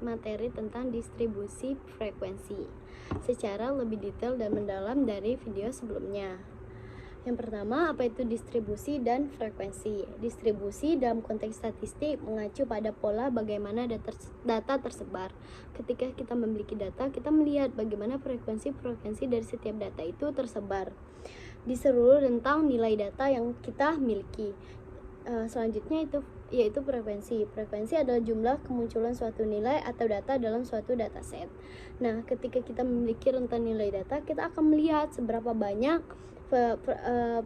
materi tentang distribusi frekuensi secara lebih detail dan mendalam dari video sebelumnya. Yang pertama, apa itu distribusi dan frekuensi? Distribusi dalam konteks statistik mengacu pada pola bagaimana data tersebar. Ketika kita memiliki data, kita melihat bagaimana frekuensi-frekuensi dari setiap data itu tersebar di seluruh rentang nilai data yang kita miliki. Selanjutnya yaitu frekuensi. Frekuensi adalah jumlah kemunculan suatu nilai atau data dalam suatu dataset. Nah, ketika kita memiliki rentang nilai data, kita akan melihat seberapa banyak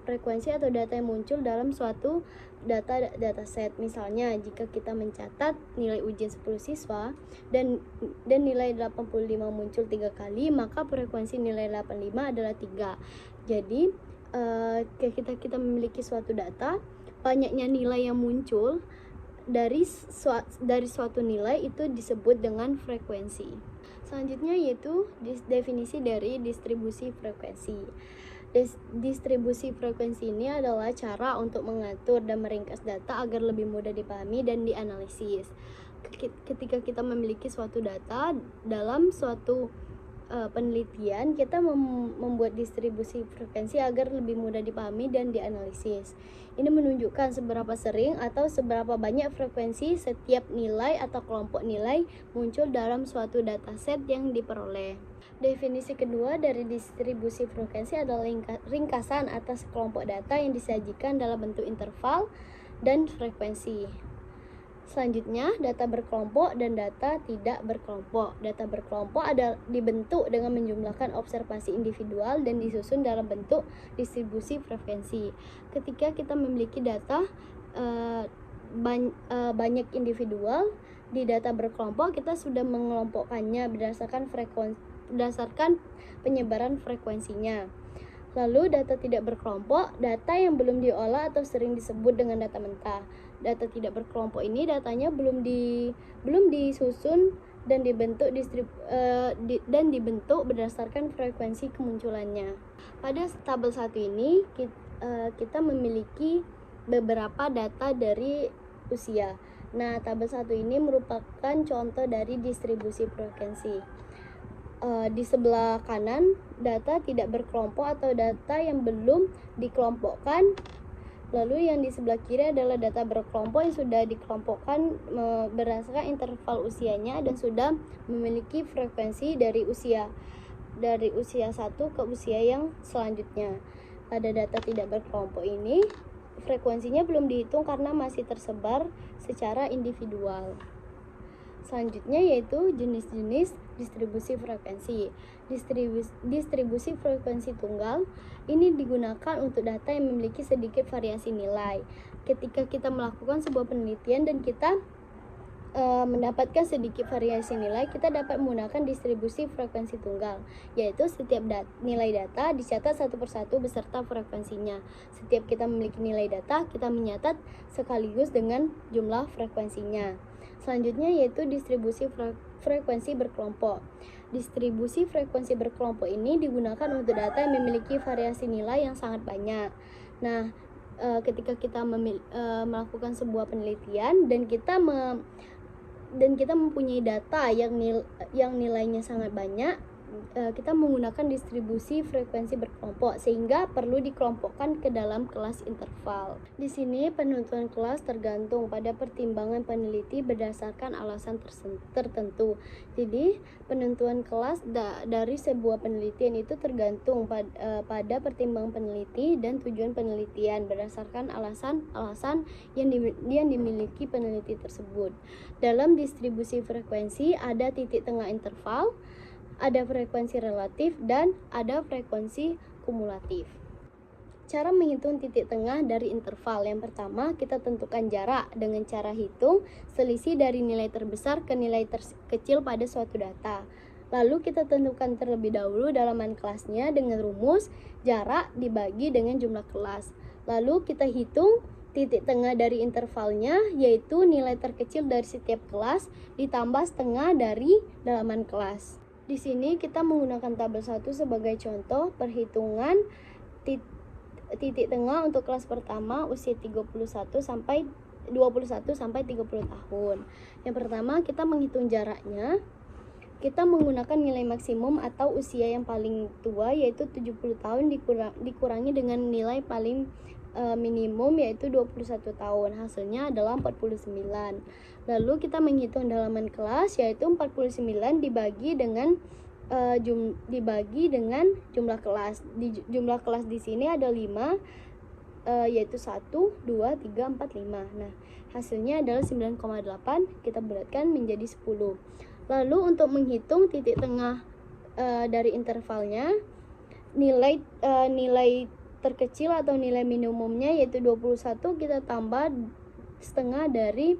frekuensi atau data yang muncul dalam suatu dataset. Misalnya, jika kita mencatat nilai ujian 10 siswa dan nilai 85 muncul 3 kali, maka frekuensi nilai 85 adalah 3. Jadi, ketika kita memiliki suatu data, banyaknya nilai yang muncul dari suatu nilai itu disebut dengan frekuensi. Selanjutnya yaitu definisi dari distribusi frekuensi. Distribusi frekuensi ini adalah cara untuk mengatur dan meringkas data agar lebih mudah dipahami dan dianalisis. Ketika kita memiliki suatu data dalam suatu penelitian, kita membuat distribusi frekuensi agar lebih mudah dipahami dan dianalisis. Ini menunjukkan seberapa sering atau seberapa banyak frekuensi setiap nilai atau kelompok nilai muncul dalam suatu dataset yang diperoleh. Definisi kedua dari distribusi frekuensi adalah ringkasan atas kelompok data yang disajikan dalam bentuk interval dan frekuensi. Selanjutnya, data berkelompok dan data tidak berkelompok. Data berkelompok dibentuk dengan menjumlahkan observasi individual dan disusun dalam bentuk distribusi frekuensi. Ketika kita memiliki data banyak individual, di data berkelompok kita sudah mengelompokkannya berdasarkan penyebaran frekuensinya. Lalu data tidak berkelompok, data yang belum diolah atau sering disebut dengan data mentah. Data tidak berkelompok ini datanya belum disusun dan dibentuk berdasarkan frekuensi kemunculannya. Pada tabel 1 ini kita memiliki beberapa data dari usia. Nah, tabel 1 ini merupakan contoh dari distribusi frekuensi. Di sebelah kanan, data tidak berkelompok atau data yang belum dikelompokkan. Lalu yang di sebelah kiri adalah data berkelompok yang sudah dikelompokkan berdasarkan interval usianya dan sudah memiliki frekuensi dari usia 1 ke usia yang selanjutnya. Pada data tidak berkelompok ini, frekuensinya belum dihitung karena masih tersebar secara individual. Selanjutnya yaitu jenis-jenis distribusi frekuensi. Distribusi frekuensi tunggal ini digunakan untuk data yang memiliki sedikit variasi nilai. Ketika kita melakukan sebuah penelitian dan kita mendapatkan sedikit variasi nilai, kita dapat menggunakan distribusi frekuensi tunggal, yaitu setiap nilai data dicatat satu persatu beserta frekuensinya. Setiap kita memiliki nilai data, kita mencatat sekaligus dengan jumlah frekuensinya. Selanjutnya yaitu distribusi frekuensi berkelompok. Distribusi frekuensi berkelompok ini digunakan untuk data yang memiliki variasi nilai yang sangat banyak. Nah, ketika kita melakukan sebuah penelitian dan kita mempunyai data yang nilainya sangat banyak, kita menggunakan distribusi frekuensi berkelompok sehingga perlu dikelompokkan ke dalam kelas interval. Di sini penentuan kelas tergantung pada pertimbangan peneliti berdasarkan alasan tertentu. Jadi penentuan kelas dari sebuah penelitian itu tergantung pada pertimbangan peneliti dan tujuan penelitian berdasarkan alasan-alasan yang dimiliki peneliti tersebut. Dalam distribusi frekuensi ada titik tengah interval, ada frekuensi relatif, dan ada frekuensi kumulatif. Cara menghitung titik tengah dari interval. Yang pertama, kita tentukan jarak dengan cara hitung selisih dari nilai terbesar ke nilai terkecil pada suatu data. Lalu kita tentukan terlebih dahulu dalaman kelasnya dengan rumus jarak dibagi dengan jumlah kelas. Lalu kita hitung titik tengah dari intervalnya, yaitu nilai terkecil dari setiap kelas ditambah setengah dari dalaman kelas. Di sini kita menggunakan tabel 1 sebagai contoh perhitungan titik tengah untuk kelas pertama usia 31 sampai 21 sampai 30 tahun. Yang pertama, kita menghitung jaraknya. Kita menggunakan nilai maksimum atau usia yang paling tua yaitu 70 tahun dikurangi dengan nilai paling minimum yaitu 21 tahun. Hasilnya adalah 49. Lalu kita menghitung dalaman kelas yaitu 49 dibagi dengan jumlah kelas. Jumlah kelas di sini ada 5 yaitu 1, 2, 3, 4, 5. Nah, hasilnya adalah 9,8, kita bulatkan menjadi 10. Lalu untuk menghitung titik tengah dari intervalnya, nilai terkecil atau nilai minimumnya yaitu 21 kita tambah setengah dari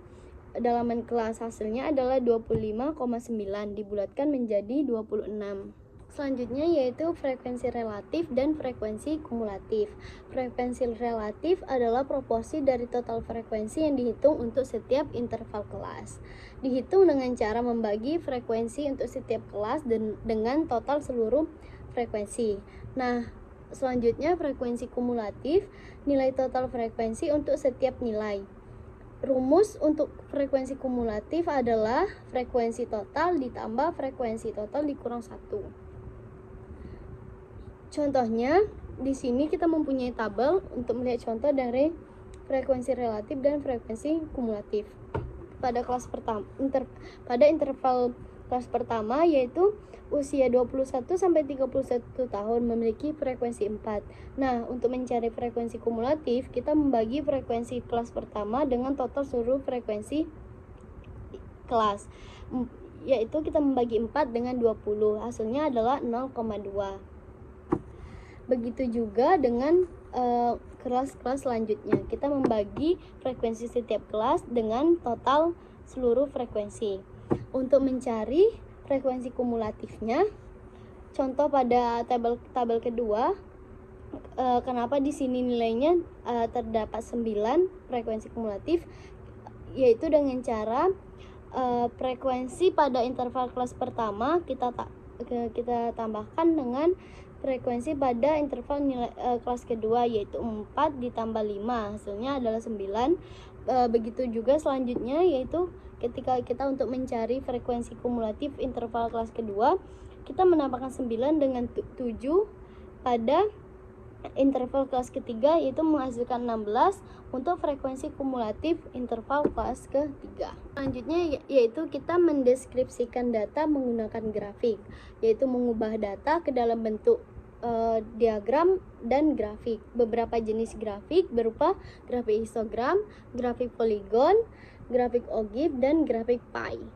dalaman kelas, hasilnya adalah 25,9 dibulatkan menjadi 26. Selanjutnya yaitu frekuensi relatif dan frekuensi kumulatif. Frekuensi relatif adalah proporsi dari total frekuensi yang dihitung untuk setiap interval kelas. Dihitung dengan cara membagi frekuensi untuk setiap kelas dengan total seluruh frekuensi. Nah, selanjutnya frekuensi kumulatif, nilai total frekuensi untuk setiap nilai. Rumus untuk frekuensi kumulatif adalah frekuensi total ditambah frekuensi total dikurang 1. Contohnya, di sini kita mempunyai tabel untuk melihat contoh dari frekuensi relatif dan frekuensi kumulatif. Pada interval kelas pertama yaitu usia 21 sampai 31 tahun memiliki frekuensi 4. Nah, untuk mencari frekuensi kumulatif, kita membagi frekuensi kelas pertama dengan total seluruh frekuensi kelas. Yaitu kita membagi 4 dengan 20. Hasilnya adalah 0,2. Begitu juga dengan kelas-kelas selanjutnya. Kita membagi frekuensi setiap kelas dengan total seluruh frekuensi. Untuk mencari frekuensi kumulatifnya, contoh pada tabel kedua, kenapa di sini nilainya terdapat 9 frekuensi kumulatif, yaitu dengan cara frekuensi pada interval kelas pertama kita tambahkan dengan frekuensi pada interval nilai kelas kedua yaitu 4 ditambah 5, hasilnya adalah 9. Begitu juga selanjutnya yaitu ketika kita untuk mencari frekuensi kumulatif interval kelas kedua, kita menambahkan 9 dengan 7 pada interval kelas ketiga yaitu menghasilkan 16 untuk frekuensi kumulatif interval kelas ketiga. Selanjutnya yaitu kita mendeskripsikan data menggunakan grafik, yaitu mengubah data ke dalam bentuk diagram dan grafik. Beberapa jenis grafik berupa grafik histogram, grafik poligon, grafik ogive, dan grafik pie.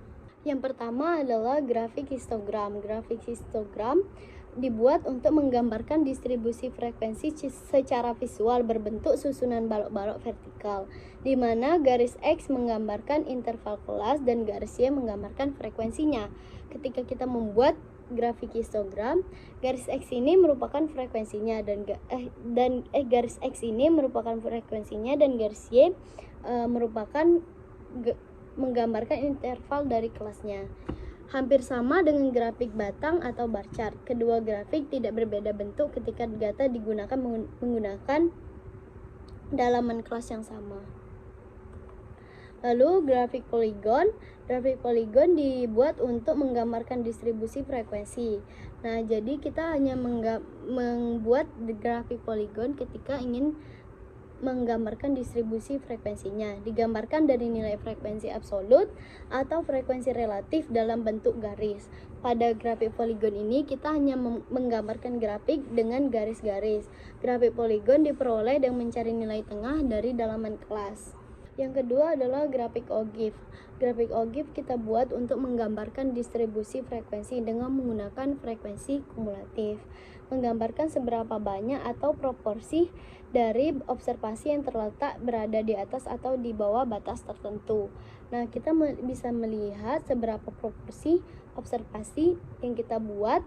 Yang pertama adalah grafik histogram. Grafik histogram dibuat untuk menggambarkan distribusi frekuensi secara visual berbentuk susunan balok-balok vertikal, di mana garis X menggambarkan interval kelas dan garis Y menggambarkan frekuensinya. Ketika kita membuat grafik histogram, garis X ini merupakan frekuensinya dan garis X ini merupakan frekuensinya dan garis Y merupakan menggambarkan interval dari kelasnya. Hampir sama dengan grafik batang atau bar chart. Kedua grafik tidak berbeda bentuk ketika data digunakan menggunakan dalaman kelas yang sama. Lalu grafik poligon. Grafik poligon dibuat untuk menggambarkan distribusi frekuensi. Nah, jadi kita hanya membuat grafik poligon ketika ingin menggambarkan distribusi frekuensinya. Digambarkan dari nilai frekuensi absolut atau frekuensi relatif dalam bentuk garis. Pada grafik poligon ini kita hanya menggambarkan grafik dengan garis-garis. Grafik poligon diperoleh dengan mencari nilai tengah dari dalaman kelas. Yang kedua adalah grafik ogive. Grafik ogive kita buat untuk menggambarkan distribusi frekuensi dengan menggunakan frekuensi kumulatif. Menggambarkan seberapa banyak atau proporsi dari observasi yang terletak berada di atas atau di bawah batas tertentu. Nah, kita bisa melihat seberapa proporsi observasi yang kita buat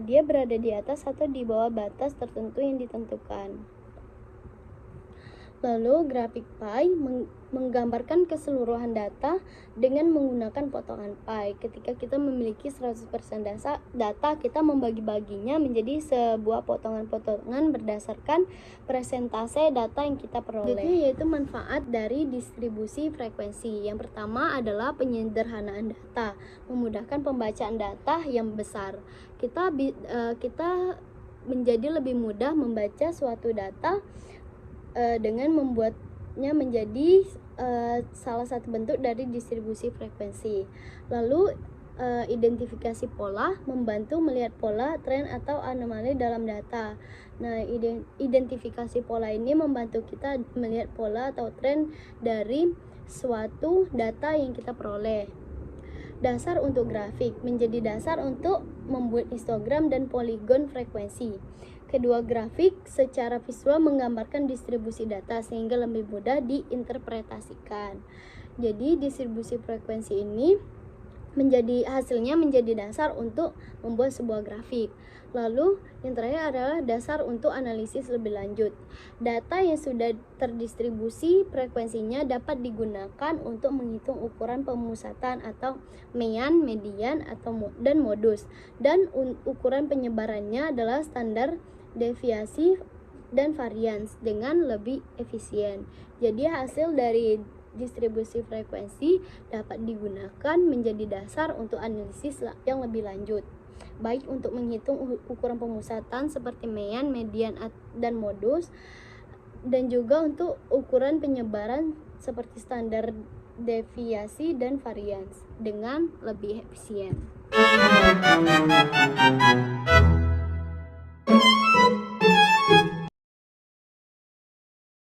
dia berada di atas atau di bawah batas tertentu yang ditentukan. Lalu grafik pie menggambarkan keseluruhan data dengan menggunakan potongan pie. Ketika kita memiliki 100% data, kita membagi-baginya menjadi sebuah potongan-potongan berdasarkan persentase data yang kita peroleh. Selanjutnya yaitu manfaat dari distribusi frekuensi. Yang pertama adalah penyederhanaan data, memudahkan pembacaan data yang besar. Kita menjadi lebih mudah membaca suatu data dengan membuatnya menjadi salah satu bentuk dari distribusi frekuensi. Lalu identifikasi pola, membantu melihat pola, tren, atau anomali dalam data. Nah, identifikasi pola ini membantu kita melihat pola atau tren dari suatu data yang kita peroleh. Dasar untuk grafik, menjadi dasar untuk membuat histogram dan poligon frekuensi. Kedua grafik secara visual menggambarkan distribusi data sehingga lebih mudah diinterpretasikan. Jadi distribusi frekuensi ini hasilnya menjadi dasar untuk membuat sebuah grafik. Lalu yang terakhir adalah dasar untuk analisis lebih lanjut. Data yang sudah terdistribusi frekuensinya dapat digunakan untuk menghitung ukuran pemusatan atau mean, median, dan modus. Dan ukuran penyebarannya adalah standar deviasi dan varians dengan lebih efisien. Jadi hasil dari distribusi frekuensi dapat digunakan menjadi dasar untuk analisis yang lebih lanjut, baik untuk menghitung ukuran pemusatan seperti mean, median, dan modus, dan juga untuk ukuran penyebaran seperti standar deviasi dan varians dengan lebih efisien.